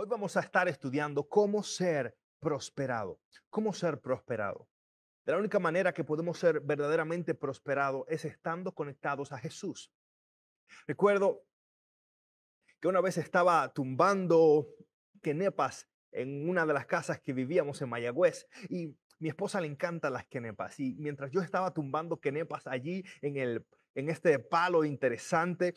Hoy vamos a estar estudiando cómo ser prosperado. ¿Cómo ser prosperado? De la única manera que podemos ser verdaderamente prosperados es estando conectados a Jesús. Recuerdo que una vez estaba tumbando quenepas en una de las casas que vivíamos en Mayagüez y mi esposa le encantan las quenepas y mientras yo estaba tumbando quenepas allí en este palo interesante,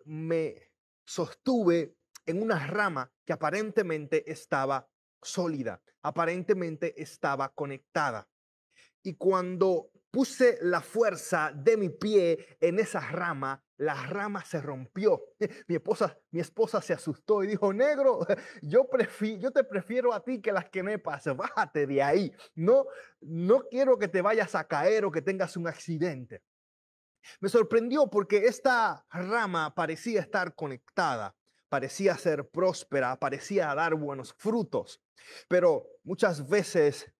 me sostuve en una rama que aparentemente estaba sólida, aparentemente estaba conectada. Y cuando puse la fuerza de mi pie en esa rama, la rama se rompió. Mi esposa se asustó y dijo: negro, yo te prefiero a ti que las quenepas, bájate de ahí. No quiero que te vayas a caer o que tengas un accidente. Me sorprendió porque esta rama parecía estar conectada, parecía ser próspera, parecía dar buenos frutos, pero muchas veces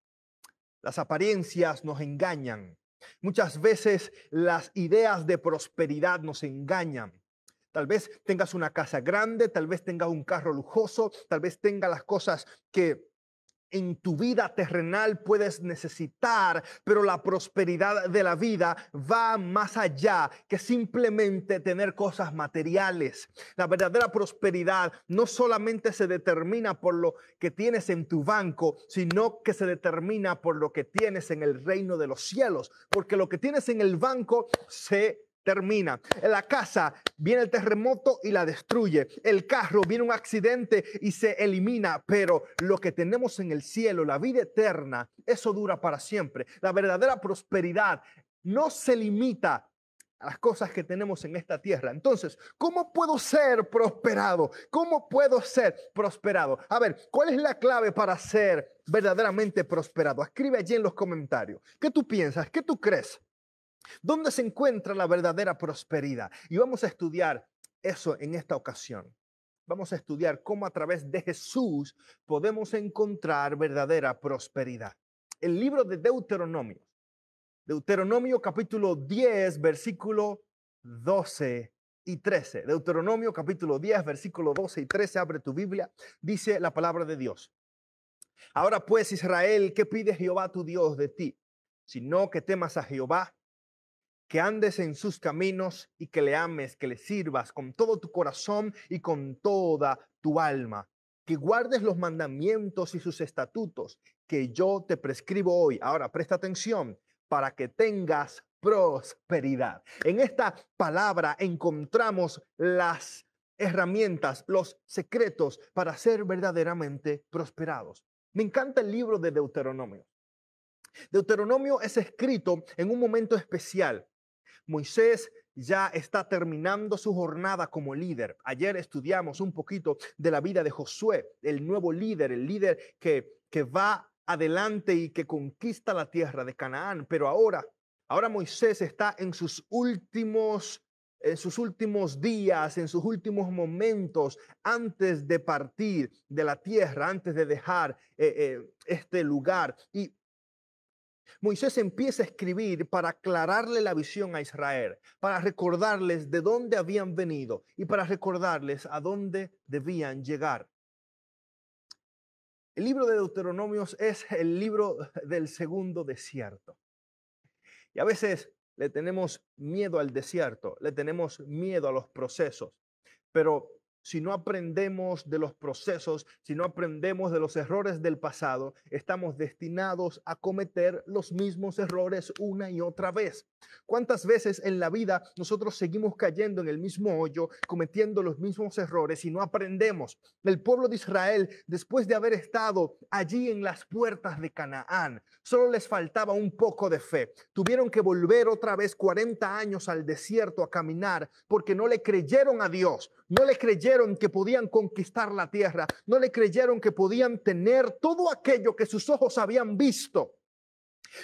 las apariencias nos engañan. Muchas veces las ideas de prosperidad nos engañan. Tal vez tengas una casa grande, tal vez tengas un carro lujoso, tal vez tengas las cosas que en tu vida terrenal puedes necesitar, pero la prosperidad de la vida va más allá que simplemente tener cosas materiales. La verdadera prosperidad no solamente se determina por lo que tienes en tu banco, sino que se determina por lo que tienes en el reino de los cielos, porque lo que tienes en el banco se termina. En la casa viene el terremoto y la destruye. El carro viene un accidente y se elimina. Pero lo que tenemos en el cielo, la vida eterna, eso dura para siempre. La verdadera prosperidad no se limita a las cosas que tenemos en esta tierra. Entonces, ¿cómo puedo ser prosperado? ¿Cómo puedo ser prosperado? A ver, ¿cuál es la clave para ser verdaderamente prosperado? Escribe allí en los comentarios. ¿Qué tú piensas? ¿Qué tú crees? ¿Dónde se encuentra la verdadera prosperidad? Y vamos a estudiar eso en esta ocasión. Vamos a estudiar cómo a través de Jesús podemos encontrar verdadera prosperidad. El libro de Deuteronomio. Deuteronomio capítulo 10, versículo 12 y 13. Deuteronomio capítulo 10, versículo 12 y 13. Abre tu Biblia. Dice la palabra de Dios. Ahora pues, Israel, ¿qué pide Jehová tu Dios de ti? Sino que temas a Jehová, que andes en sus caminos y que le ames, que le sirvas con todo tu corazón y con toda tu alma, que guardes los mandamientos y sus estatutos que yo te prescribo hoy. Ahora presta atención, para que tengas prosperidad. En esta palabra encontramos las herramientas, los secretos para ser verdaderamente prosperados. Me encanta el libro de Deuteronomio. Deuteronomio es escrito en un momento especial. Moisés ya está terminando su jornada como líder. Ayer estudiamos un poquito de la vida de Josué, el nuevo líder, el líder que va adelante y que conquista la tierra de Canaán. Pero ahora Moisés está en sus últimos días, en sus últimos momentos, antes de partir de la tierra, antes de dejar este lugar. Y Moisés empieza a escribir para aclararle la visión a Israel, para recordarles de dónde habían venido y para recordarles a dónde debían llegar. El libro de Deuteronomios es el libro del segundo desierto. Y a veces le tenemos miedo al desierto, le tenemos miedo a los procesos, pero si no aprendemos de los procesos, si no aprendemos de los errores del pasado, estamos destinados a cometer los mismos errores una y otra vez. ¿Cuántas veces en la vida nosotros seguimos cayendo en el mismo hoyo, cometiendo los mismos errores y no aprendemos? El pueblo de Israel, después de haber estado allí en las puertas de Canaán, solo les faltaba un poco de fe. Tuvieron que volver otra vez 40 años al desierto a caminar porque no le creyeron a Dios. No le creyeron que podían conquistar la tierra. No le creyeron que podían tener todo aquello que sus ojos habían visto.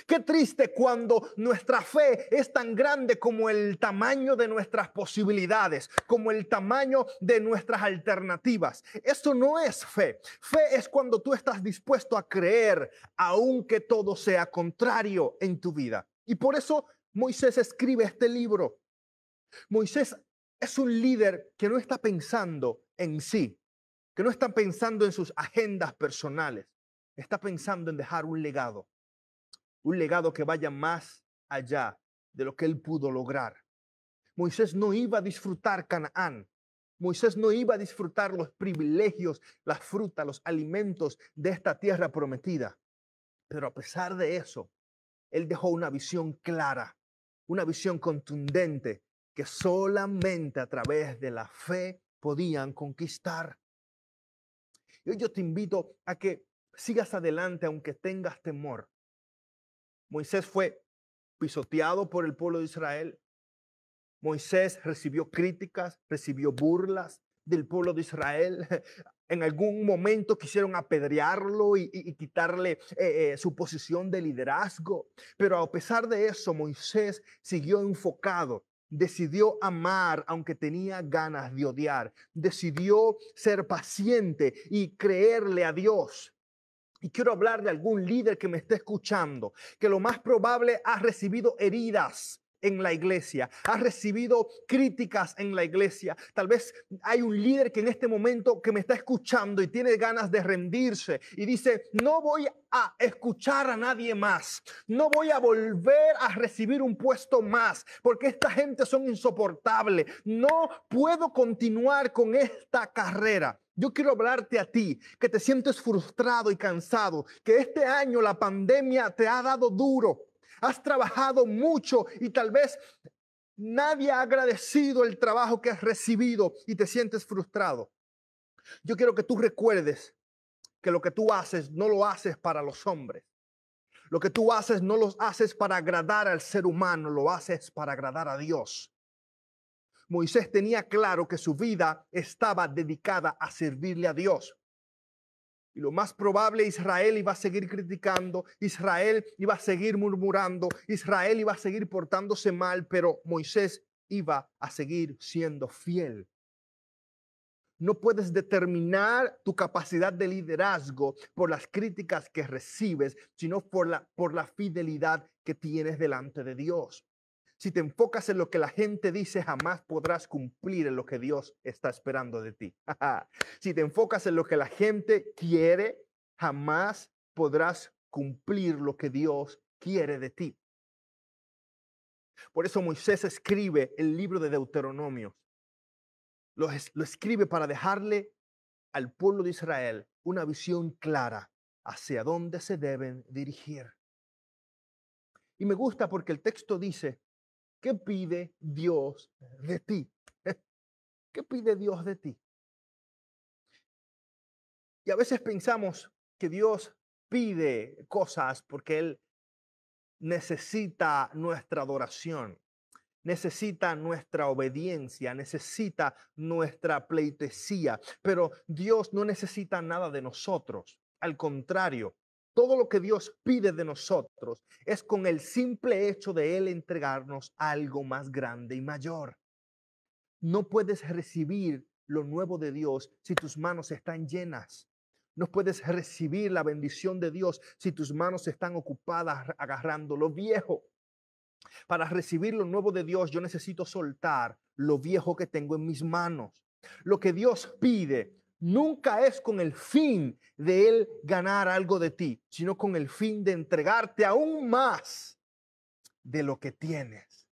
Qué triste cuando nuestra fe es tan grande como el tamaño de nuestras posibilidades, como el tamaño de nuestras alternativas. Eso no es fe. Fe es cuando tú estás dispuesto a creer, aunque todo sea contrario en tu vida. Y por eso Moisés escribe este libro. Moisés es un líder que no está pensando en sí, ¿ok? que no está pensando en sus agendas personales, está pensando en dejar un legado que vaya más allá de lo que él pudo lograr. Moisés no iba a disfrutar Canaán. Moisés no iba a disfrutar los privilegios, las frutas, los alimentos de esta tierra prometida. Pero a pesar de eso, él dejó una visión clara, una visión contundente que solamente a través de la fe podían conquistar. Y hoy yo te invito a que sigas adelante aunque tengas temor. Moisés fue pisoteado por el pueblo de Israel. Moisés recibió críticas, recibió burlas del pueblo de Israel. En algún momento quisieron apedrearlo y quitarle su posición de liderazgo. Pero a pesar de eso, Moisés siguió enfocado. Decidió amar aunque tenía ganas de odiar. Decidió ser paciente y creerle a Dios. Y quiero hablar de algún líder que me esté escuchando, que lo más probable ha recibido heridas en la iglesia, ha recibido críticas en la iglesia. Tal vez hay un líder que en este momento que me está escuchando y tiene ganas de rendirse y dice, no voy a escuchar a nadie más, no voy a volver a recibir un puesto más, porque esta gente son insoportables, no puedo continuar con esta carrera. Yo quiero hablarte a ti que te sientes frustrado y cansado, que este año la pandemia te ha dado duro. Has trabajado mucho y tal vez nadie ha agradecido el trabajo que has recibido y te sientes frustrado. Yo quiero que tú recuerdes que lo que tú haces no lo haces para los hombres. Lo que tú haces no lo haces para agradar al ser humano, lo haces para agradar a Dios. Moisés tenía claro que su vida estaba dedicada a servirle a Dios. Y lo más probable, Israel iba a seguir criticando, Israel iba a seguir murmurando, Israel iba a seguir portándose mal, pero Moisés iba a seguir siendo fiel. No puedes determinar tu capacidad de liderazgo por las críticas que recibes, sino por la fidelidad que tienes delante de Dios. Si te enfocas en lo que la gente dice, jamás podrás cumplir en lo que Dios está esperando de ti. Si te enfocas en lo que la gente quiere, jamás podrás cumplir lo que Dios quiere de ti. Por eso Moisés escribe el libro de Deuteronomio. Lo escribe para dejarle al pueblo de Israel una visión clara hacia dónde se deben dirigir. Y me gusta porque el texto dice, ¿qué pide Dios de ti? ¿Qué pide Dios de ti? Y a veces pensamos que Dios pide cosas porque Él necesita nuestra adoración, necesita nuestra obediencia, necesita nuestra pleitesía, pero Dios no necesita nada de nosotros. Al contrario, todo lo que Dios pide de nosotros es con el simple hecho de Él entregarnos algo más grande y mayor. No puedes recibir lo nuevo de Dios si tus manos están llenas. No puedes recibir la bendición de Dios si tus manos están ocupadas agarrando lo viejo. Para recibir lo nuevo de Dios, yo necesito soltar lo viejo que tengo en mis manos. Lo que Dios pide nunca es con el fin de Él ganar algo de ti, sino con el fin de entregarte aún más de lo que tienes.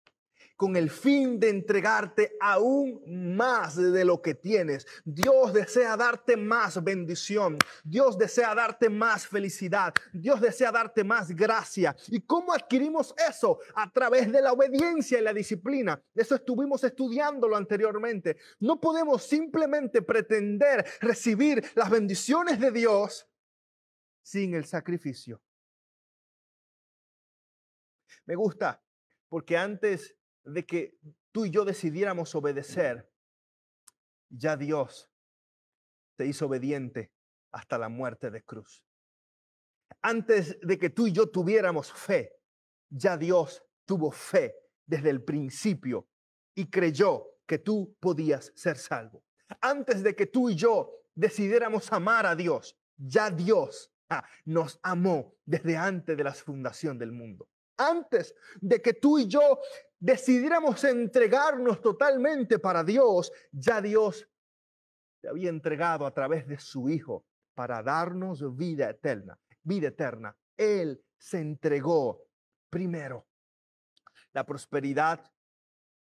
Con el fin de entregarte aún más de lo que tienes. Dios desea darte más bendición. Dios desea darte más felicidad. Dios desea darte más gracia. ¿Y cómo adquirimos eso? A través de la obediencia y la disciplina. Eso estuvimos estudiándolo anteriormente. No podemos simplemente pretender recibir las bendiciones de Dios sin el sacrificio. Me gusta porque antes de que tú y yo decidiéramos obedecer, ya Dios te hizo obediente hasta la muerte de cruz. Antes de que tú y yo tuviéramos fe, ya Dios tuvo fe desde el principio y creyó que tú podías ser salvo. Antes de que tú y yo decidiéramos amar a Dios, ya Dios nos amó desde antes de la fundación del mundo. Antes de que tú y yo decidiéramos entregarnos totalmente para Dios, ya Dios se había entregado a través de su Hijo para darnos vida eterna, vida eterna. Él se entregó primero. La prosperidad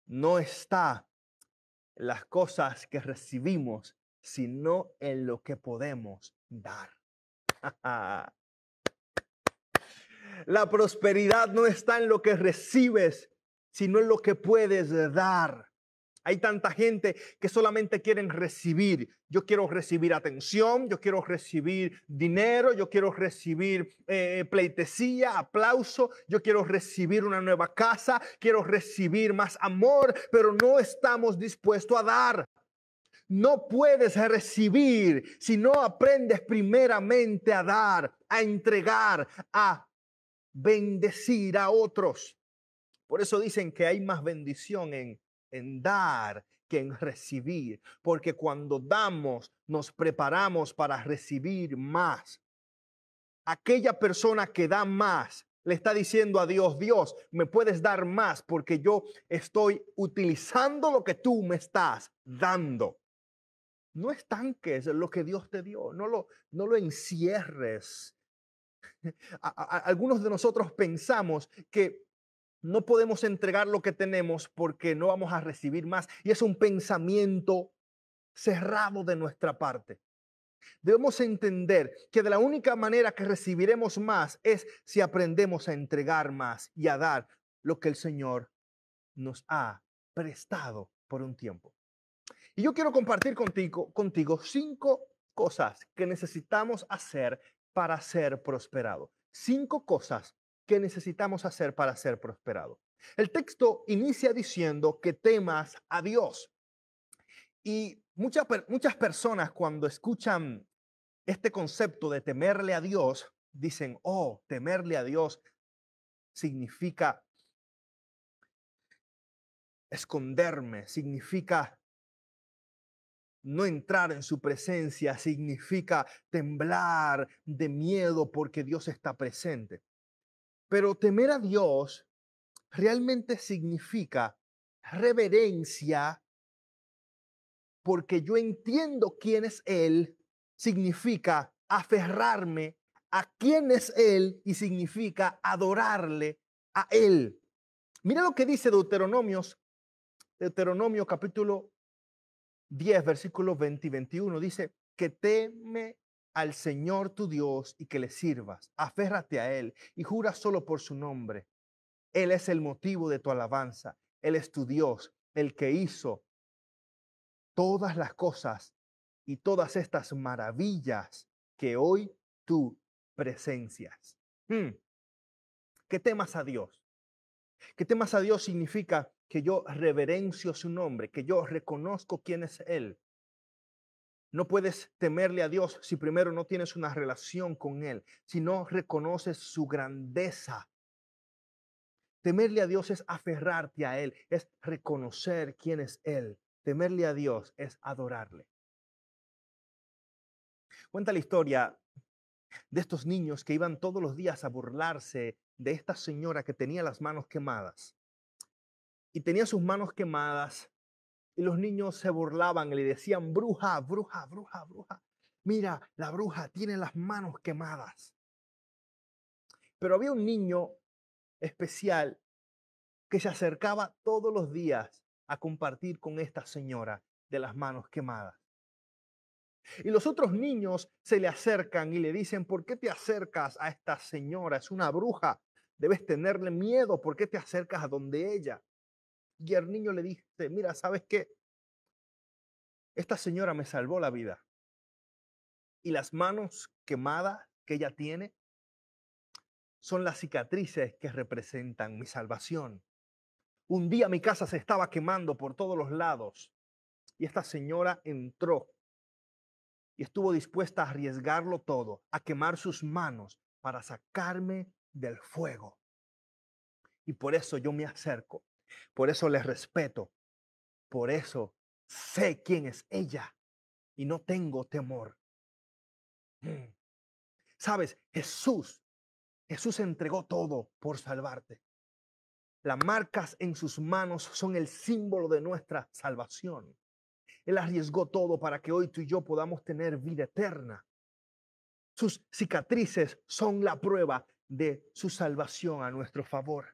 no está en las cosas que recibimos, sino en lo que podemos dar. La prosperidad no está en lo que recibes, sino en lo que puedes dar. Hay tanta gente que solamente quieren recibir. Yo quiero recibir atención, yo quiero recibir dinero, yo quiero recibir pleitesía, aplauso, yo quiero recibir una nueva casa, quiero recibir más amor, pero no estamos dispuestos a dar. No puedes recibir si no aprendes primeramente a dar, a entregar, a bendecir a otros. Por eso dicen que hay más bendición en dar que en recibir, porque cuando damos nos preparamos para recibir más. Aquella persona que da más le está diciendo a Dios: Dios, me puedes dar más porque yo estoy utilizando lo que tú me estás dando. No estanques lo que Dios te dio, no lo encierres. Algunos de nosotros pensamos que no podemos entregar lo que tenemos porque no vamos a recibir más. Y es un pensamiento cerrado de nuestra parte. Debemos entender que de la única manera que recibiremos más es si aprendemos a entregar más y a dar lo que el Señor nos ha prestado por un tiempo. Y yo quiero compartir contigo 5 cosas que necesitamos hacer para ser prosperado. 5 cosas que necesitamos hacer para ser prosperado. El texto inicia diciendo que temas a Dios. Y muchas personas cuando escuchan este concepto de temerle a Dios, dicen: oh, temerle a Dios significa esconderme, significa no entrar en su presencia, significa temblar de miedo porque Dios está presente. Pero temer a Dios realmente significa reverencia porque yo entiendo quién es Él, significa aferrarme a quién es Él y significa adorarle a Él. Mira lo que dice Deuteronomio capítulo 10, versículos 20 y 21. Dice que teme al Señor tu Dios y que le sirvas. Aférrate a Él y jura solo por su nombre. Él es el motivo de tu alabanza. Él es tu Dios, el que hizo todas las cosas y todas estas maravillas que hoy tú presencias. ¿Qué temas a Dios? ¿Qué temas a Dios significa que yo reverencio su nombre, que yo reconozco quién es Él? No puedes temerle a Dios si primero no tienes una relación con Él, si no reconoces su grandeza. Temerle a Dios es aferrarte a Él, es reconocer quién es Él. Temerle a Dios es adorarle. Cuenta la historia de estos niños que iban todos los días a burlarse de esta señora que tenía las manos quemadas. Y tenía sus manos quemadas y los niños se burlaban y le decían: bruja, bruja, bruja, bruja. Mira, la bruja tiene las manos quemadas. Pero había un niño especial que se acercaba todos los días a compartir con esta señora de las manos quemadas. Y los otros niños se le acercan y le dicen: ¿por qué te acercas a esta señora? Es una bruja, debes tenerle miedo, ¿por qué te acercas a donde ella? Y el niño le dice: mira, ¿sabes qué? Esta señora me salvó la vida. Y las manos quemadas que ella tiene son las cicatrices que representan mi salvación. Un día mi casa se estaba quemando por todos los lados y esta señora entró y estuvo dispuesta a arriesgarlo todo, a quemar sus manos para sacarme del fuego. Y por eso yo me acerco, por eso le respeto, por eso sé quién es ella y no tengo temor. ¿Sabes? Jesús entregó todo por salvarte. Las marcas en sus manos son el símbolo de nuestra salvación. Él arriesgó todo para que hoy tú y yo podamos tener vida eterna. Sus cicatrices son la prueba de su salvación a nuestro favor.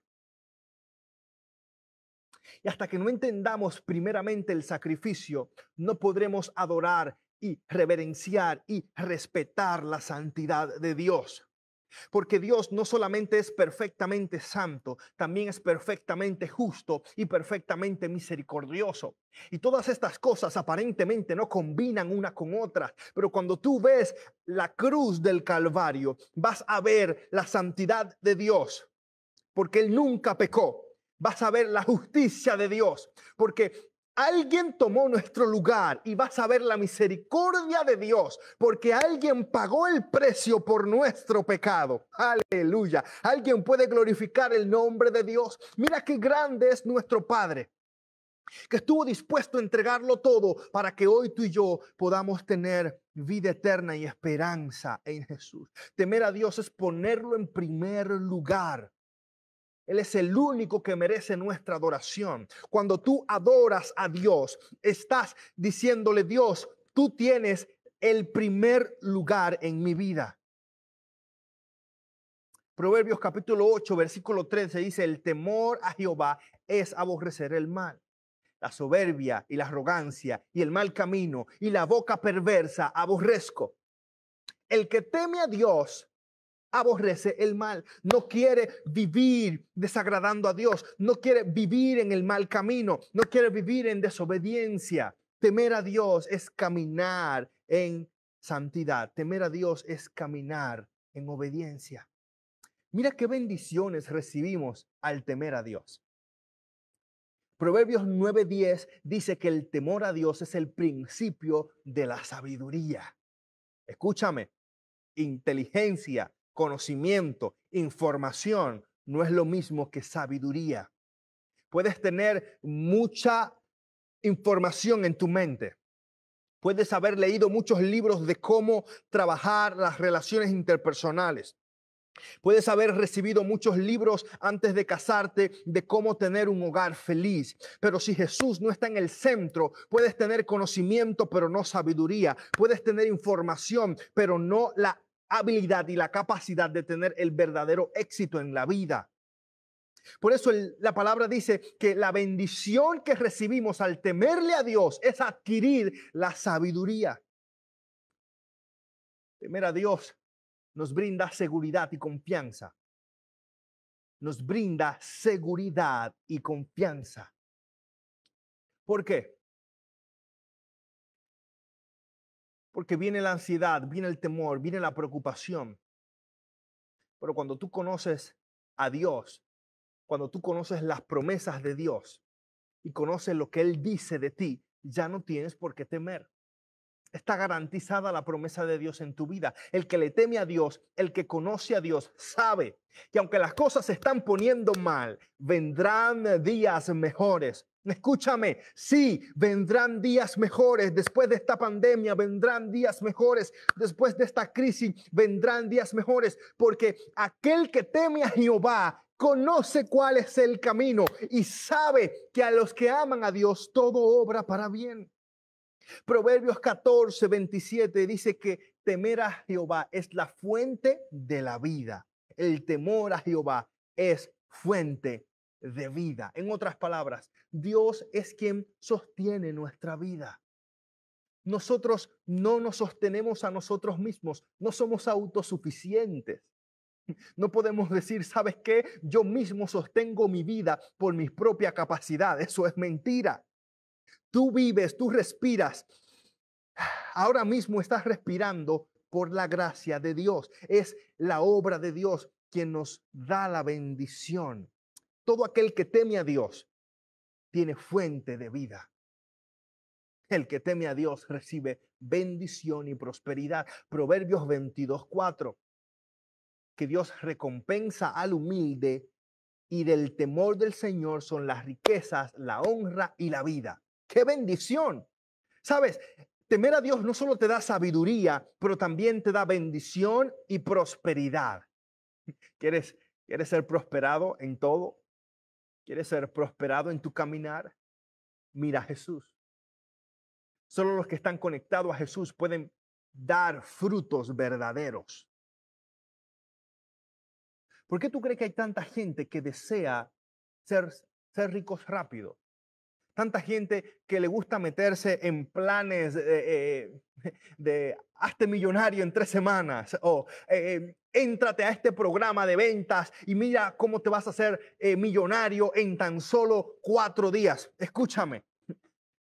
Y hasta que no entendamos primeramente el sacrificio, no podremos adorar y reverenciar y respetar la santidad de Dios. Porque Dios no solamente es perfectamente santo, también es perfectamente justo y perfectamente misericordioso. Y todas estas cosas aparentemente no combinan una con otra, pero cuando tú ves la cruz del Calvario, vas a ver la santidad de Dios, porque Él nunca pecó. Vas a ver la justicia de Dios, porque alguien tomó nuestro lugar, y vas a ver la misericordia de Dios, porque alguien pagó el precio por nuestro pecado. Aleluya. Alguien puede glorificar el nombre de Dios. Mira qué grande es nuestro Padre, que estuvo dispuesto a entregarlo todo para que hoy tú y yo podamos tener vida eterna y esperanza en Jesús. Temer a Dios es ponerlo en primer lugar. Él es el único que merece nuestra adoración. Cuando tú adoras a Dios, estás diciéndole: Dios, tú tienes el primer lugar en mi vida. Proverbios capítulo 8, versículo 13 dice: el temor a Jehová es aborrecer el mal. La soberbia y la arrogancia y el mal camino y la boca perversa aborrezco. El que teme a Dios aborrece el mal, no quiere vivir desagradando a Dios, no quiere vivir en el mal camino, no quiere vivir en desobediencia. Temer a Dios es caminar en santidad, temer a Dios es caminar en obediencia. Mira qué bendiciones recibimos al temer a Dios. Proverbios 9:10 dice que el temor a Dios es el principio de la sabiduría. Escúchame, inteligencia, conocimiento, información no es lo mismo que sabiduría. Puedes tener mucha información en tu mente. Puedes haber leído muchos libros de cómo trabajar las relaciones interpersonales. Puedes haber recibido muchos libros antes de casarte de cómo tener un hogar feliz. Pero si Jesús no está en el centro, puedes tener conocimiento, pero no sabiduría. Puedes tener información, pero no la habilidad y la capacidad de tener el verdadero éxito en la vida. Por eso la palabra dice que la bendición que recibimos al temerle a Dios es adquirir la sabiduría. Temer a Dios nos brinda seguridad y confianza. Nos brinda seguridad y confianza. ¿Por qué? Porque viene la ansiedad, viene el temor, viene la preocupación. Pero cuando tú conoces a Dios, cuando tú conoces las promesas de Dios y conoces lo que Él dice de ti, ya no tienes por qué temer. Está garantizada la promesa de Dios en tu vida. El que le teme a Dios, el que conoce a Dios, sabe que aunque las cosas se están poniendo mal, vendrán días mejores. Escúchame, sí, vendrán días mejores. Después de esta pandemia, vendrán días mejores. Después de esta crisis, vendrán días mejores. Porque aquel que teme a Jehová conoce cuál es el camino y sabe que a los que aman a Dios todo obra para bien. Proverbios 14:27 dice que temer a Jehová es la fuente de la vida. El temor a Jehová es fuente de vida. En otras palabras, Dios es quien sostiene nuestra vida. Nosotros no nos sostenemos a nosotros mismos, no somos autosuficientes. No podemos decir: ¿sabes qué? Yo mismo sostengo mi vida por mi propia capacidad. Eso es mentira. Tú vives, tú respiras. Ahora mismo estás respirando por la gracia de Dios. Es la obra de Dios quien nos da la bendición. Todo aquel que teme a Dios tiene fuente de vida. El que teme a Dios recibe bendición y prosperidad. Proverbios 22:4. Que Dios recompensa al humilde, y del temor del Señor son las riquezas, la honra y la vida. ¡Qué bendición! ¿Sabes? Temer a Dios no solo te da sabiduría, pero también te da bendición y prosperidad. ¿Quieres, quieres ser prosperado en todo? ¿Quieres ser prosperado en tu caminar? Mira a Jesús. Solo los que están conectados a Jesús pueden dar frutos verdaderos. ¿Por qué tú crees que hay tanta gente que desea ser ricos rápido? Tanta gente que le gusta meterse en planes de hazte millonario en 3 semanas o éntrate a este programa de ventas y mira cómo te vas a hacer millonario en tan solo 4 días. Escúchame,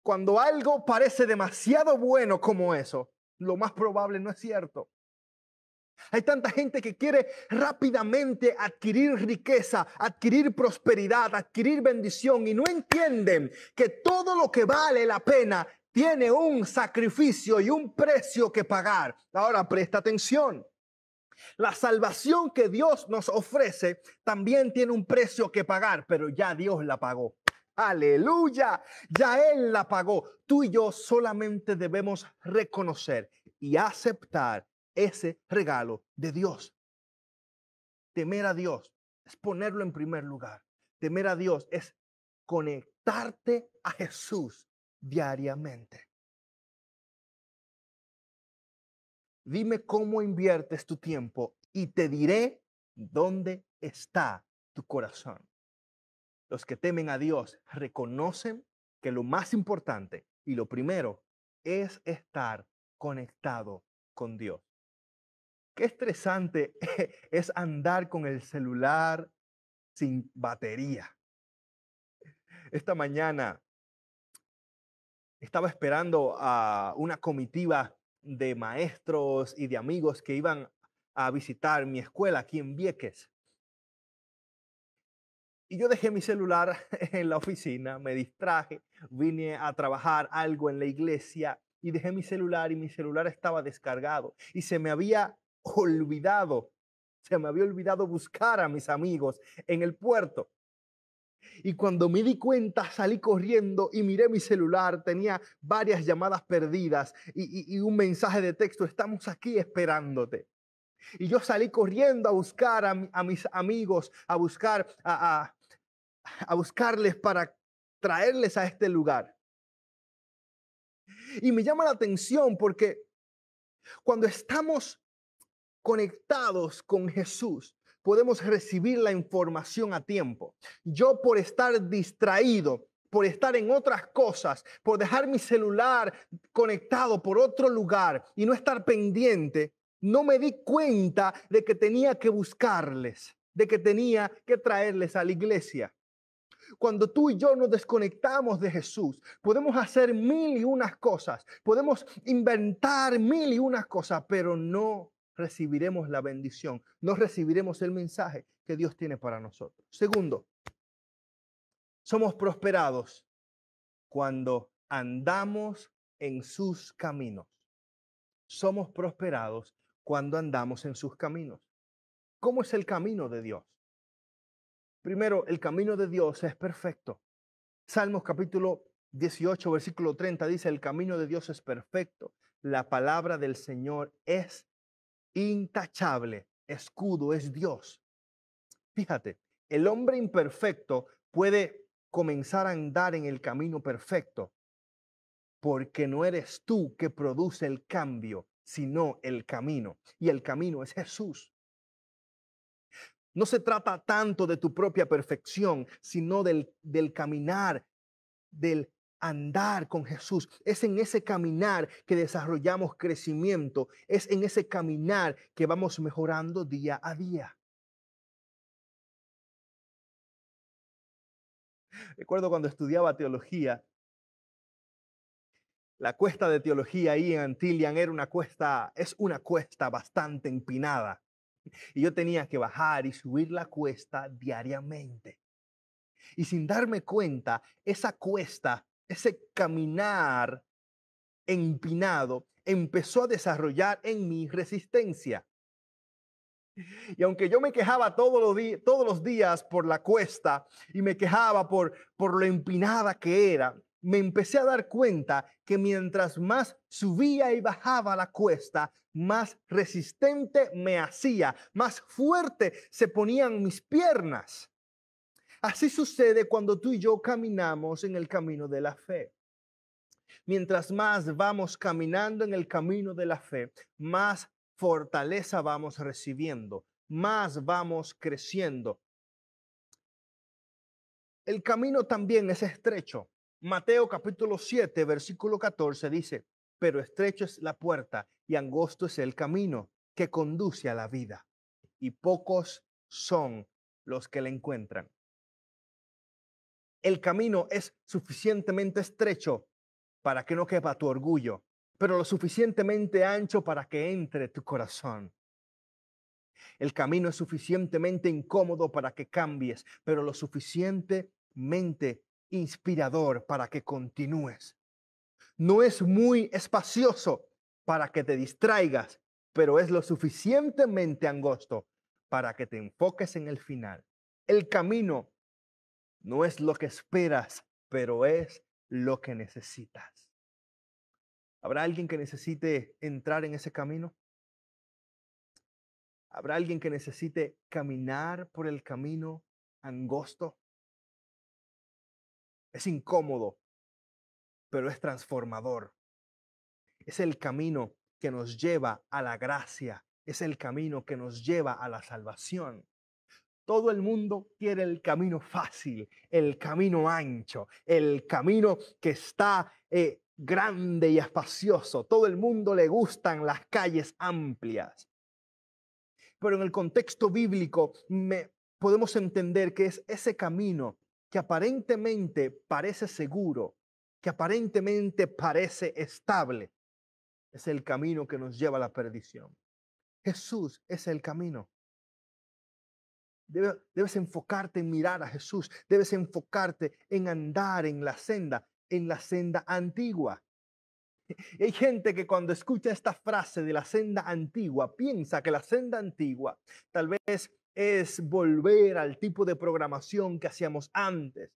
cuando algo parece demasiado bueno como eso, lo más probable no es cierto. Hay tanta gente que quiere rápidamente adquirir riqueza, adquirir prosperidad, adquirir bendición y no entienden que todo lo que vale la pena tiene un sacrificio y un precio que pagar. Ahora presta atención. La salvación que Dios nos ofrece también tiene un precio que pagar, pero ya Dios la pagó. Aleluya, ya Él la pagó. Tú y yo solamente debemos reconocer y aceptar ese regalo de Dios. Temer a Dios es ponerlo en primer lugar. Temer a Dios es conectarte a Jesús diariamente. Dime cómo inviertes tu tiempo y te diré dónde está tu corazón. Los que temen a Dios reconocen que lo más importante y lo primero es estar conectado con Dios. Qué estresante es andar con el celular sin batería. Esta mañana estaba esperando a una comitiva de maestros y de amigos que iban a visitar mi escuela aquí en Vieques. Y yo dejé mi celular en la oficina, me distraje, vine a trabajar algo en la iglesia y dejé mi celular y mi celular estaba descargado y se me había olvidado buscar a mis amigos en el puerto. Y cuando me di cuenta, salí corriendo y miré mi celular. Tenía varias llamadas perdidas y un mensaje de texto: estamos aquí esperándote. Y yo salí corriendo a buscar a mis amigos, a buscarles para traerles a este lugar. Y me llama la atención porque cuando estamos conectados con Jesús, podemos recibir la información a tiempo. Yo, por estar distraído, por estar en otras cosas, por dejar mi celular conectado por otro lugar y no estar pendiente, no me di cuenta de que tenía que buscarles, de que tenía que traerles a la iglesia. Cuando tú y yo nos desconectamos de Jesús, podemos hacer 1001 cosas, podemos inventar 1001 cosas, pero no recibiremos la bendición, no recibiremos el mensaje que Dios tiene para nosotros. Segundo, somos prosperados cuando andamos en sus caminos. Somos prosperados cuando andamos en sus caminos. ¿Cómo es el camino de Dios? Primero, el camino de Dios es perfecto. Salmos capítulo 18, versículo 30 dice: el camino de Dios es perfecto. La palabra del Señor es intachable. Escudo es Dios. Fíjate, el hombre imperfecto puede comenzar a andar en el camino perfecto porque no eres tú que produce el cambio, sino el camino. Y el camino es Jesús. No se trata tanto de tu propia perfección, sino del caminar, del andar con Jesús. Es en ese caminar que desarrollamos crecimiento. Es en ese caminar que vamos mejorando día a día. Recuerdo cuando estudiaba teología, la cuesta de teología ahí en Antilian es una cuesta bastante empinada. Y yo tenía que bajar y subir la cuesta diariamente. Y sin darme cuenta, esa cuesta, ese caminar empinado, empezó a desarrollar en mí resistencia. Y aunque yo me quejaba todos los días por la cuesta y me quejaba por lo empinada que era, me empecé a dar cuenta que mientras más subía y bajaba la cuesta, más resistente me hacía, más fuerte se ponían mis piernas. Así sucede cuando tú y yo caminamos en el camino de la fe. Mientras más vamos caminando en el camino de la fe, más fortaleza vamos recibiendo, más vamos creciendo. El camino también es estrecho. Mateo capítulo 7, versículo 14 dice, pero estrecho es la puerta y angosto es el camino que conduce a la vida, y pocos son los que la encuentran. El camino es suficientemente estrecho para que no quepa tu orgullo, pero lo suficientemente ancho para que entre tu corazón. El camino es suficientemente incómodo para que cambies, pero lo suficientemente inspirador para que continúes. No es muy espacioso para que te distraigas, pero es lo suficientemente angosto para que te enfoques en el final. El camino no es lo que esperas, pero es lo que necesitas. ¿Habrá alguien que necesite entrar en ese camino? ¿Habrá alguien que necesite caminar por el camino angosto? Es incómodo, pero es transformador. Es el camino que nos lleva a la gracia. Es el camino que nos lleva a la salvación. Todo el mundo quiere el camino fácil, el camino ancho, el camino que está grande y espacioso. Todo el mundo le gustan las calles amplias. Pero en el contexto bíblico podemos entender que es ese camino que aparentemente parece seguro, que aparentemente parece estable, es el camino que nos lleva a la perdición. Jesús es el camino. Debes enfocarte en mirar a Jesús. Debes enfocarte en andar en la senda antigua. Y hay gente que cuando escucha esta frase de la senda antigua, piensa que la senda antigua tal vez es volver al tipo de programación que hacíamos antes.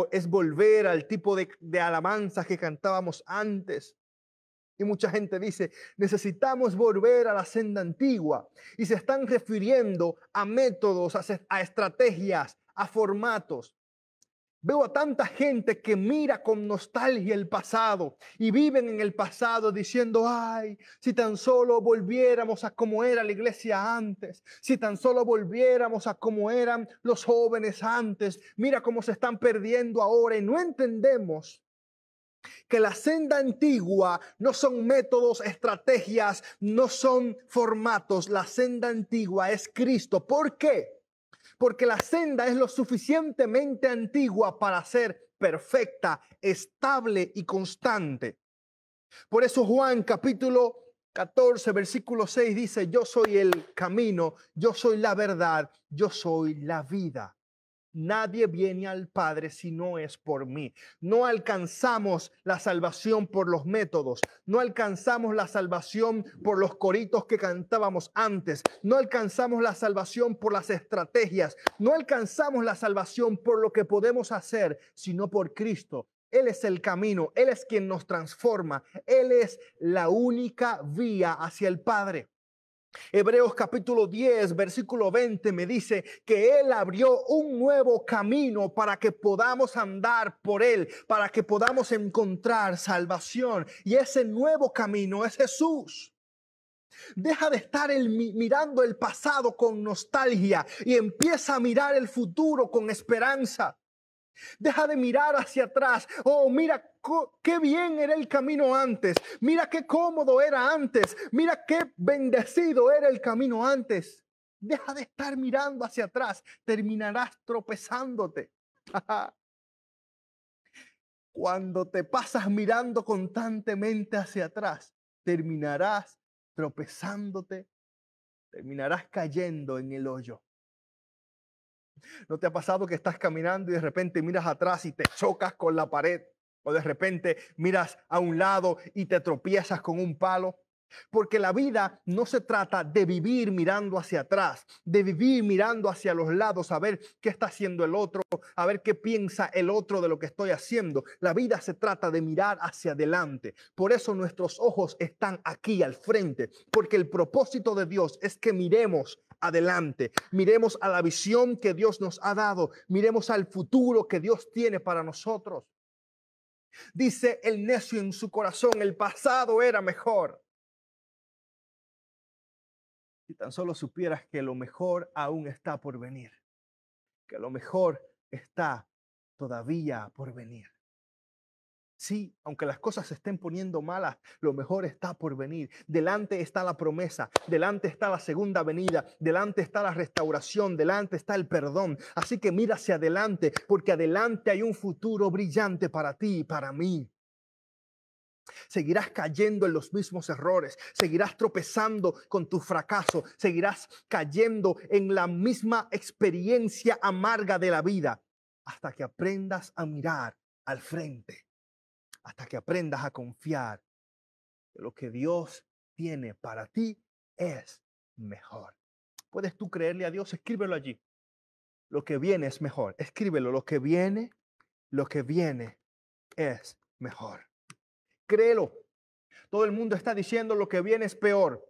Es volver al tipo de alabanzas que cantábamos antes. Y mucha gente dice, necesitamos volver a la senda antigua. Y se están refiriendo a métodos, a estrategias, a formatos. Veo a tanta gente que mira con nostalgia el pasado y viven en el pasado diciendo, ay, si tan solo volviéramos a cómo era la iglesia antes, si tan solo volviéramos a cómo eran los jóvenes antes, mira cómo se están perdiendo ahora y no entendemos que la senda antigua no son métodos, estrategias, no son formatos. La senda antigua es Cristo. ¿Por qué? Porque la senda es lo suficientemente antigua para ser perfecta, estable y constante. Por eso Juan capítulo 14, versículo 6 dice, yo soy el camino, yo soy la verdad, yo soy la vida. Nadie viene al Padre si no es por mí. No alcanzamos la salvación por los métodos. No alcanzamos la salvación por los coritos que cantábamos antes. No alcanzamos la salvación por las estrategias. No alcanzamos la salvación por lo que podemos hacer, sino por Cristo. Él es el camino. Él es quien nos transforma. Él es la única vía hacia el Padre. Hebreos capítulo 10, versículo 20 me dice que Él abrió un nuevo camino para que podamos andar por Él, para que podamos encontrar salvación. Y ese nuevo camino es Jesús. Deja de estar mirando el pasado con nostalgia y empieza a mirar el futuro con esperanza. Deja de mirar hacia atrás. Oh, mira qué bien era el camino antes. Mira qué cómodo era antes. Mira qué bendecido era el camino antes. Deja de estar mirando hacia atrás. Terminarás tropezándote. Cuando te pasas mirando constantemente hacia atrás, terminarás tropezándote. Terminarás cayendo en el hoyo. ¿No te ha pasado que estás caminando y de repente miras atrás y te chocas con la pared? O de repente miras a un lado y te tropiezas con un palo. Porque la vida no se trata de vivir mirando hacia atrás, de vivir mirando hacia los lados, a ver qué está haciendo el otro, a ver qué piensa el otro de lo que estoy haciendo. La vida se trata de mirar hacia adelante. Por eso nuestros ojos están aquí al frente, porque el propósito de Dios es que miremos adelante, miremos a la visión que Dios nos ha dado, miremos al futuro que Dios tiene para nosotros. Dice el necio en su corazón, el pasado era mejor. Si tan solo supieras que lo mejor aún está por venir, que lo mejor está todavía por venir. Sí, aunque las cosas se estén poniendo malas, lo mejor está por venir. Delante está la promesa, delante está la segunda venida, delante está la restauración, delante está el perdón. Así que mira hacia adelante, porque adelante hay un futuro brillante para ti y para mí. Seguirás cayendo en los mismos errores, seguirás tropezando con tu fracaso, seguirás cayendo en la misma experiencia amarga de la vida, hasta que aprendas a mirar al frente, hasta que aprendas a confiar que lo que Dios tiene para ti es mejor. ¿Puedes tú creerle a Dios? Escríbelo allí. Lo que viene es mejor. Escríbelo. Lo que viene es mejor. Créelo. Todo el mundo está diciendo lo que viene es peor.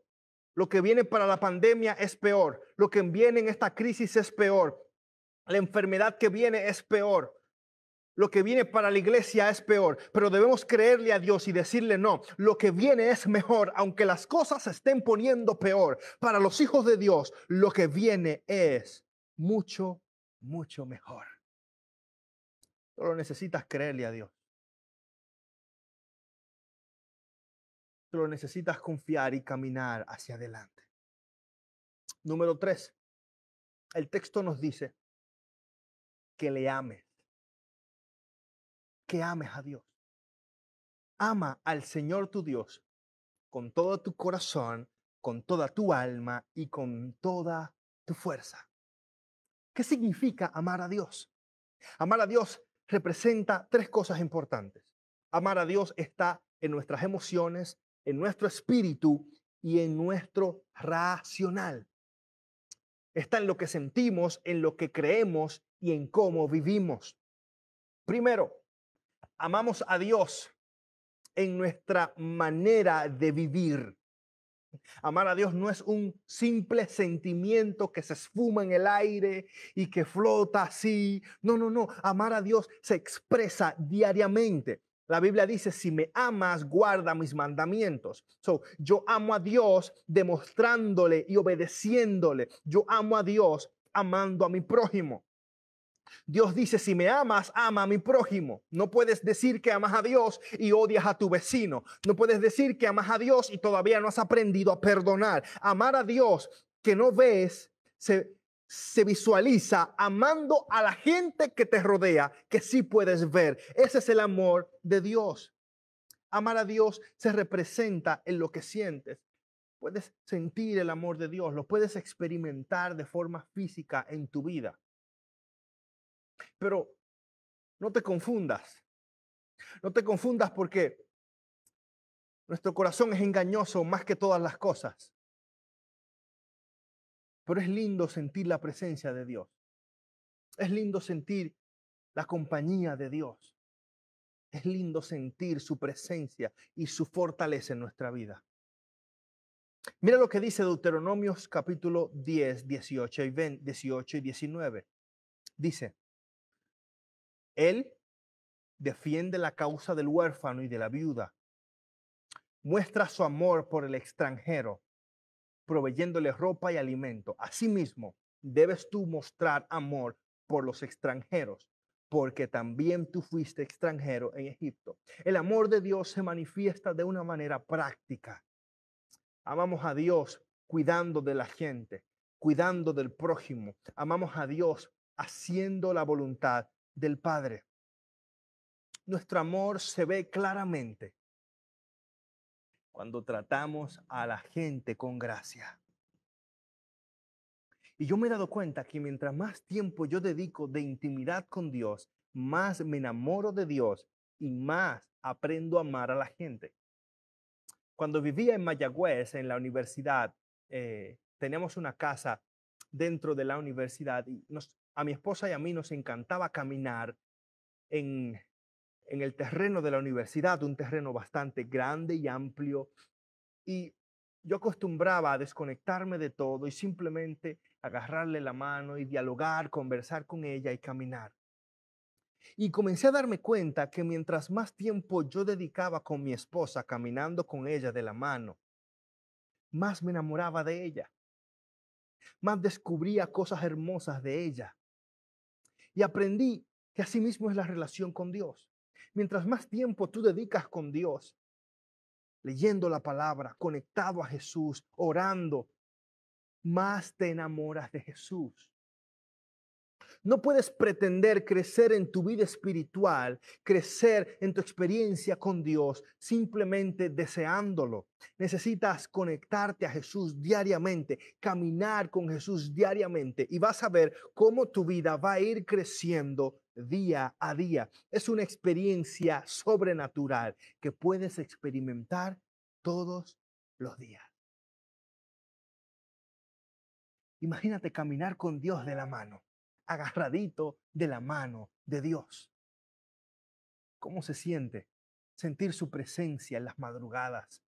Lo que viene para la pandemia es peor. Lo que viene en esta crisis es peor. La enfermedad que viene es peor. Lo que viene para la iglesia es peor. Pero debemos creerle a Dios y decirle no. Lo que viene es mejor, aunque las cosas se estén poniendo peor. Para los hijos de Dios, lo que viene es mucho, mucho mejor. Solo necesitas creerle a Dios. Solo necesitas confiar y caminar hacia adelante. Número 3. El texto nos dice que le ames. Que ames a Dios. Ama al Señor tu Dios con todo tu corazón, con toda tu alma y con toda tu fuerza. ¿Qué significa amar a Dios? Amar a Dios representa 3 cosas importantes. Amar a Dios está en nuestras emociones, en nuestro espíritu y en nuestro racional. Está en lo que sentimos, en lo que creemos y en cómo vivimos. Primero, amamos a Dios en nuestra manera de vivir. Amar a Dios no es un simple sentimiento que se esfuma en el aire y que flota así. No, no, no. Amar a Dios se expresa diariamente. La Biblia dice, si me amas, guarda mis mandamientos. Yo amo a Dios demostrándole y obedeciéndole. Yo amo a Dios amando a mi prójimo. Dios dice, si me amas, ama a mi prójimo. No puedes decir que amas a Dios y odias a tu vecino. No puedes decir que amas a Dios y todavía no has aprendido a perdonar. Amar a Dios que no ves se visualiza amando a la gente que te rodea, que sí puedes ver. Ese es el amor de Dios. Amar a Dios se representa en lo que sientes. Puedes sentir el amor de Dios, lo puedes experimentar de forma física en tu vida. Pero no te confundas. No te confundas porque nuestro corazón es engañoso más que todas las cosas. Pero es lindo sentir la presencia de Dios. Es lindo sentir la compañía de Dios. Es lindo sentir su presencia y su fortaleza en nuestra vida. Mira lo que dice Deuteronomios capítulo 10, 18 y 19. Dice, Él defiende la causa del huérfano y de la viuda. Muestra su amor por el extranjero, proveyéndole ropa y alimento. Asimismo, debes tú mostrar amor por los extranjeros, porque también tú fuiste extranjero en Egipto. El amor de Dios se manifiesta de una manera práctica. Amamos a Dios cuidando de la gente, cuidando del prójimo. Amamos a Dios haciendo la voluntad del Padre. Nuestro amor se ve claramente cuando tratamos a la gente con gracia. Y yo me he dado cuenta que mientras más tiempo yo dedico de intimidad con Dios, más me enamoro de Dios y más aprendo a amar a la gente. Cuando vivía en Mayagüez, en la universidad, teníamos una casa dentro de la universidad y a mi esposa y a mí nos encantaba caminar en el terreno de la universidad, un terreno bastante grande y amplio. Y yo acostumbraba a desconectarme de todo y simplemente agarrarle la mano y dialogar, conversar con ella y caminar. Y comencé a darme cuenta que mientras más tiempo yo dedicaba con mi esposa, caminando con ella de la mano, más me enamoraba de ella, más descubría cosas hermosas de ella. Y aprendí que así mismo es la relación con Dios. Mientras más tiempo tú dedicas con Dios, leyendo la palabra, conectado a Jesús, orando, más te enamoras de Jesús. No puedes pretender crecer en tu vida espiritual, crecer en tu experiencia con Dios, simplemente deseándolo. Necesitas conectarte a Jesús diariamente, caminar con Jesús diariamente y vas a ver cómo tu vida va a ir creciendo día a día. Es una experiencia sobrenatural que puedes experimentar todos los días. Imagínate caminar con Dios de la mano, agarradito de la mano de Dios. ¿Cómo se siente? Sentir su presencia en las madrugadas,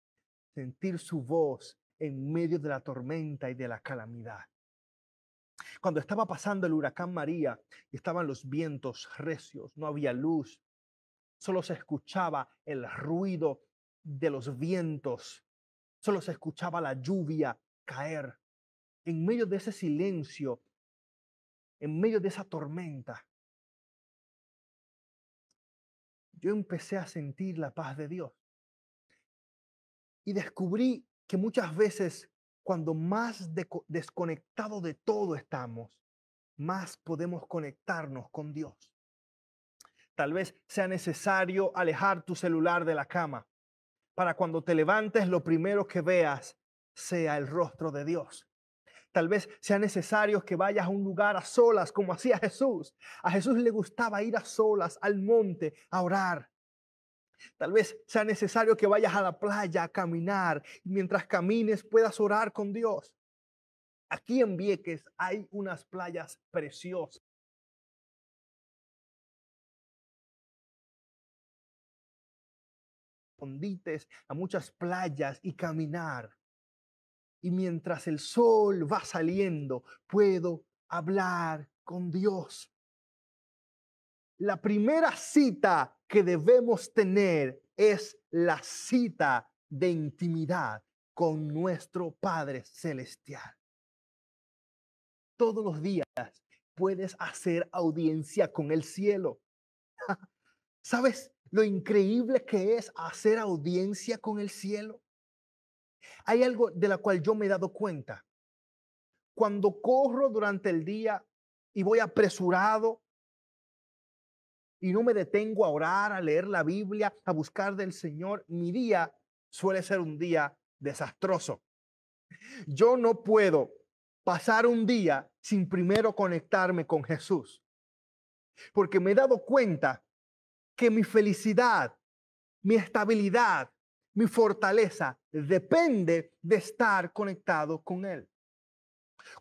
sentir su voz en medio de la tormenta y de la calamidad. Cuando estaba pasando el huracán María y estaban los vientos recios, no había luz, solo se escuchaba el ruido de los vientos, solo se escuchaba la lluvia caer. En medio de ese silencio, en medio de esa tormenta, yo empecé a sentir la paz de Dios y descubrí que muchas veces cuando más desconectado de todo estamos, más podemos conectarnos con Dios. Tal vez sea necesario alejar tu celular de la cama para cuando te levantes lo primero que veas sea el rostro de Dios. Tal vez sea necesario que vayas a un lugar a solas como hacía Jesús. A Jesús le gustaba ir a solas al monte a orar. Tal vez sea necesario que vayas a la playa a caminar y mientras camines puedas orar con Dios. Aquí en Vieques hay unas playas preciosas. Condites a muchas playas y caminar. Y mientras el sol va saliendo, puedo hablar con Dios. La primera cita que debemos tener es la cita de intimidad con nuestro Padre Celestial. Todos los días puedes hacer audiencia con el cielo. ¿Sabes lo increíble que es hacer audiencia con el cielo? Hay algo de la cual yo me he dado cuenta. Cuando corro durante el día y voy apresurado y no me detengo a orar, a leer la Biblia, a buscar del Señor, mi día suele ser un día desastroso. Yo no puedo pasar un día sin primero conectarme con Jesús, porque me he dado cuenta que mi felicidad, mi estabilidad, mi fortaleza depende de estar conectado con Él.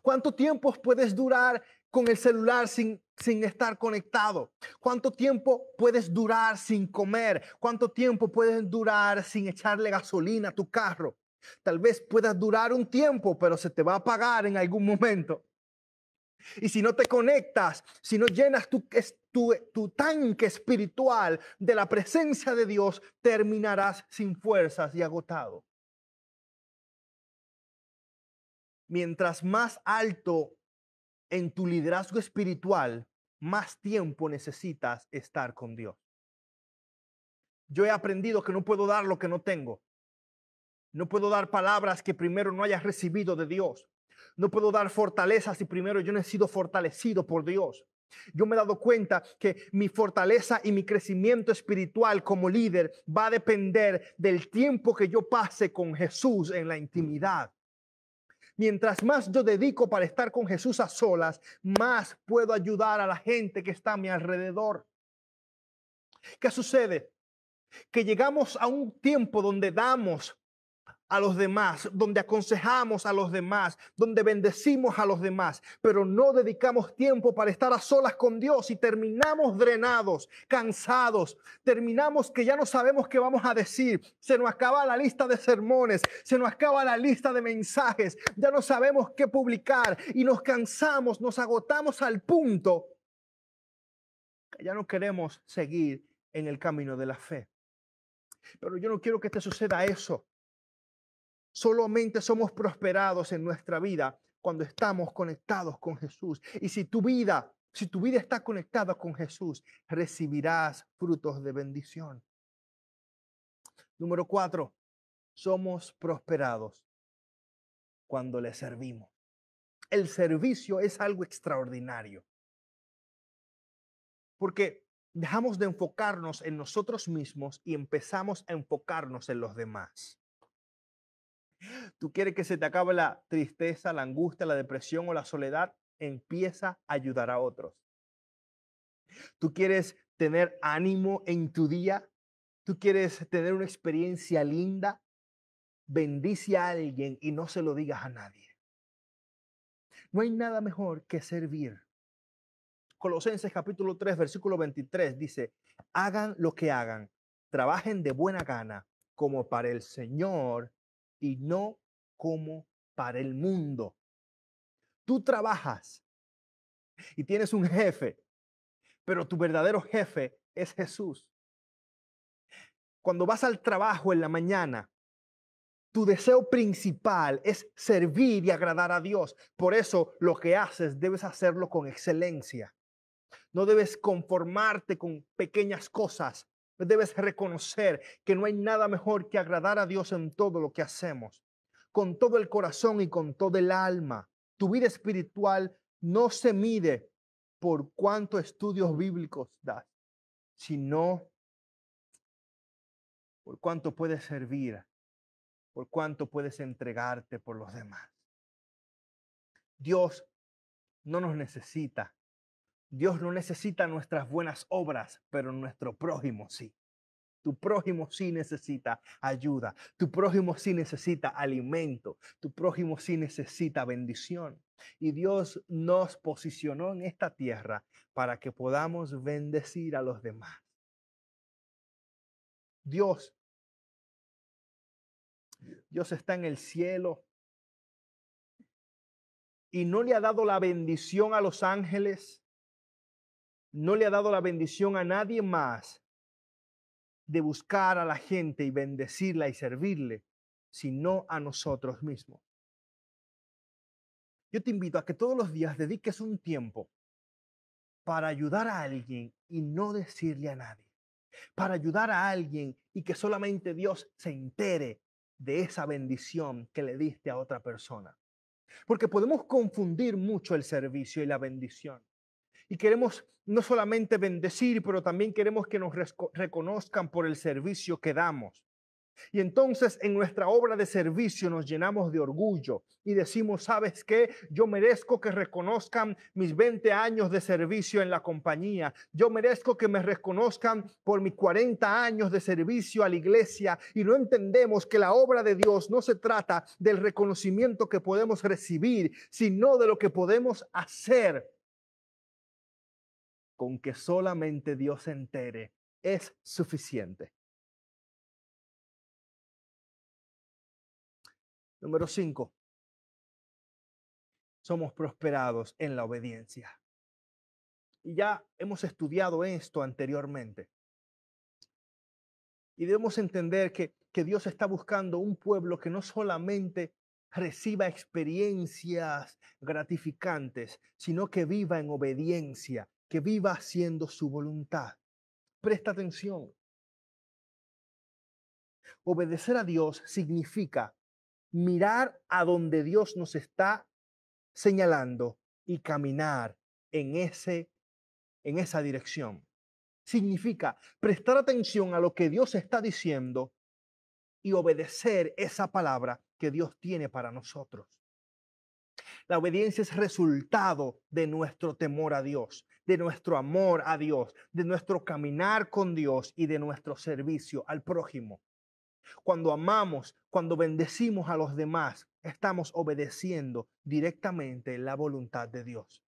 ¿Cuánto tiempo puedes durar con el celular sin estar conectado? ¿Cuánto tiempo puedes durar sin comer? ¿Cuánto tiempo puedes durar sin echarle gasolina a tu carro? Tal vez puedas durar un tiempo, pero se te va a apagar en algún momento. Y si no te conectas, si no llenas tu tanque espiritual de la presencia de Dios, terminarás sin fuerzas y agotado. Mientras más alto en tu liderazgo espiritual, más tiempo necesitas estar con Dios. Yo he aprendido que no puedo dar lo que no tengo. No puedo dar palabras que primero no hayas recibido de Dios. No puedo dar fortaleza si primero yo no he sido fortalecido por Dios. Yo me he dado cuenta que mi fortaleza y mi crecimiento espiritual como líder va a depender del tiempo que yo pase con Jesús en la intimidad. Mientras más yo dedico para estar con Jesús a solas, más puedo ayudar a la gente que está a mi alrededor. ¿Qué sucede? Que llegamos a un tiempo donde damos a los demás, donde aconsejamos a los demás, donde bendecimos a los demás, pero no dedicamos tiempo para estar a solas con Dios y terminamos drenados, cansados, terminamos que ya no sabemos qué vamos a decir, se nos acaba la lista de sermones, se nos acaba la lista de mensajes, ya no sabemos qué publicar y nos cansamos, nos agotamos al punto Ya no queremos seguir en el camino de la fe. Pero yo no quiero que te suceda eso. Solamente somos prosperados en nuestra vida cuando estamos conectados con Jesús. Y si tu vida está conectada con Jesús, recibirás frutos de bendición. Número 4, somos prosperados cuando le servimos. El servicio es algo extraordinario, porque dejamos de enfocarnos en nosotros mismos y empezamos a enfocarnos en los demás. Tú quieres que se te acabe la tristeza, la angustia, la depresión o la soledad, empieza a ayudar a otros. Tú quieres tener ánimo en tu día, tú quieres tener una experiencia linda, bendice a alguien y no se lo digas a nadie. No hay nada mejor que servir. Colosenses capítulo 3, versículo 23 dice, hagan lo que hagan, trabajen de buena gana como para el Señor y no como para el mundo. Tú trabajas y tienes un jefe, pero tu verdadero jefe es Jesús. Cuando vas al trabajo en la mañana, tu deseo principal es servir y agradar a Dios. Por eso lo que haces debes hacerlo con excelencia. No debes conformarte con pequeñas cosas. Debes reconocer que no hay nada mejor que agradar a Dios en todo lo que hacemos. Con todo el corazón y con todo el alma. Tu vida espiritual no se mide por cuántos estudios bíblicos das, sino por cuánto puedes servir, por cuánto puedes entregarte por los demás. Dios no nos necesita. Dios no necesita nuestras buenas obras, pero nuestro prójimo sí. Tu prójimo sí necesita ayuda. Tu prójimo sí necesita alimento. Tu prójimo sí necesita bendición. Y Dios nos posicionó en esta tierra para que podamos bendecir a los demás. Dios está en el cielo y no le ha dado la bendición a los ángeles, no le ha dado la bendición a nadie más de buscar a la gente y bendecirla y servirle, sino a nosotros mismos. Yo te invito a que todos los días dediques un tiempo para ayudar a alguien y no decirle a nadie. Para ayudar a alguien y que solamente Dios se entere de esa bendición que le diste a otra persona. Porque podemos confundir mucho el servicio y la bendición. Y queremos no solamente bendecir, pero también queremos que nos reconozcan por el servicio que damos. Y entonces en nuestra obra de servicio nos llenamos de orgullo y decimos, ¿sabes qué? Yo merezco que reconozcan mis 20 años de servicio en la compañía. Yo merezco que me reconozcan por mis 40 años de servicio a la iglesia. Y no entendemos que la obra de Dios no se trata del reconocimiento que podemos recibir, sino de lo que podemos hacer. Con que solamente Dios se entere es suficiente. Número 5. Somos prosperados en la obediencia. Y ya hemos estudiado esto anteriormente. Y debemos entender que Dios está buscando un pueblo que no solamente reciba experiencias gratificantes, sino que viva en obediencia, que viva haciendo su voluntad. Presta atención. Obedecer a Dios significa mirar a donde Dios nos está señalando y caminar en esa dirección. Significa prestar atención a lo que Dios está diciendo y obedecer esa palabra que Dios tiene para nosotros. La obediencia es resultado de nuestro temor a Dios, de nuestro amor a Dios, de nuestro caminar con Dios y de nuestro servicio al prójimo. Cuando amamos, cuando bendecimos a los demás, estamos obedeciendo directamente la voluntad de Dios.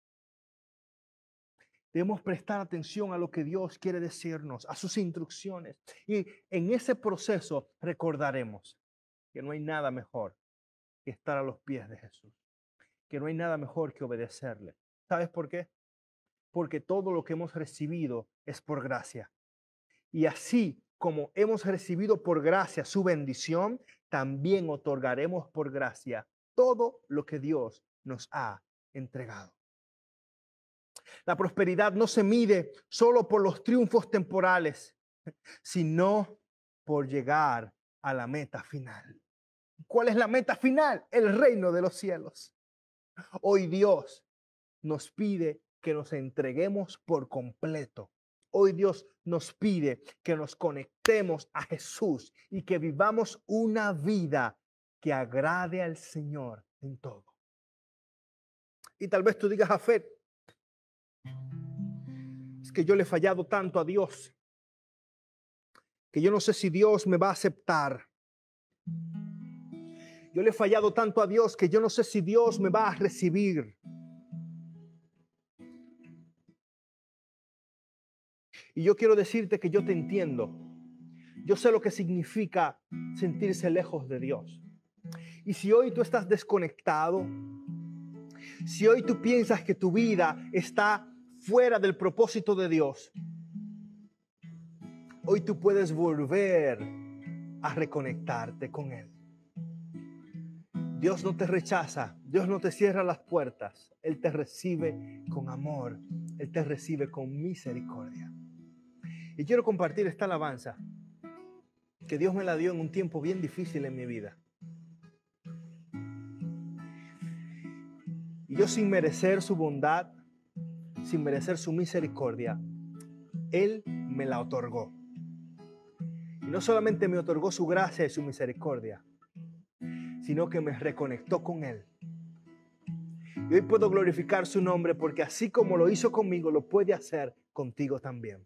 Debemos prestar atención a lo que Dios quiere decirnos, a sus instrucciones. Y en ese proceso recordaremos que no hay nada mejor que estar a los pies de Jesús, que no hay nada mejor que obedecerle. ¿Sabes por qué? porque todo lo que hemos recibido es por gracia. Y así como hemos recibido por gracia su bendición, también otorgaremos por gracia todo lo que Dios nos ha entregado. La prosperidad no se mide solo por los triunfos temporales, sino por llegar a la meta final. ¿Cuál es la meta final? El reino de los cielos. Hoy Dios nos pide que nos entreguemos por completo. Hoy Dios nos pide que nos conectemos a Jesús y que vivamos una vida que agrade al Señor en todo. Y tal vez tú digas, Jafet, es que yo le he fallado tanto a Dios, que yo no sé si Dios me va a aceptar. Yo le he fallado tanto a Dios que yo no sé si Dios me va a recibir. Y yo quiero decirte que yo te entiendo. Yo sé lo que significa sentirse lejos de Dios. Y si hoy tú estás desconectado, si hoy tú piensas que tu vida está fuera del propósito de Dios, hoy tú puedes volver a reconectarte con Él. Dios no te rechaza, Dios no te cierra las puertas. Él te recibe con amor, Él te recibe con misericordia. Y quiero compartir esta alabanza que Dios me la dio en un tiempo bien difícil en mi vida. Y yo, sin merecer su bondad, sin merecer su misericordia, Él me la otorgó. Y no solamente me otorgó su gracia y su misericordia, sino que me reconectó con Él. Y hoy puedo glorificar su nombre porque así como lo hizo conmigo, lo puede hacer contigo también.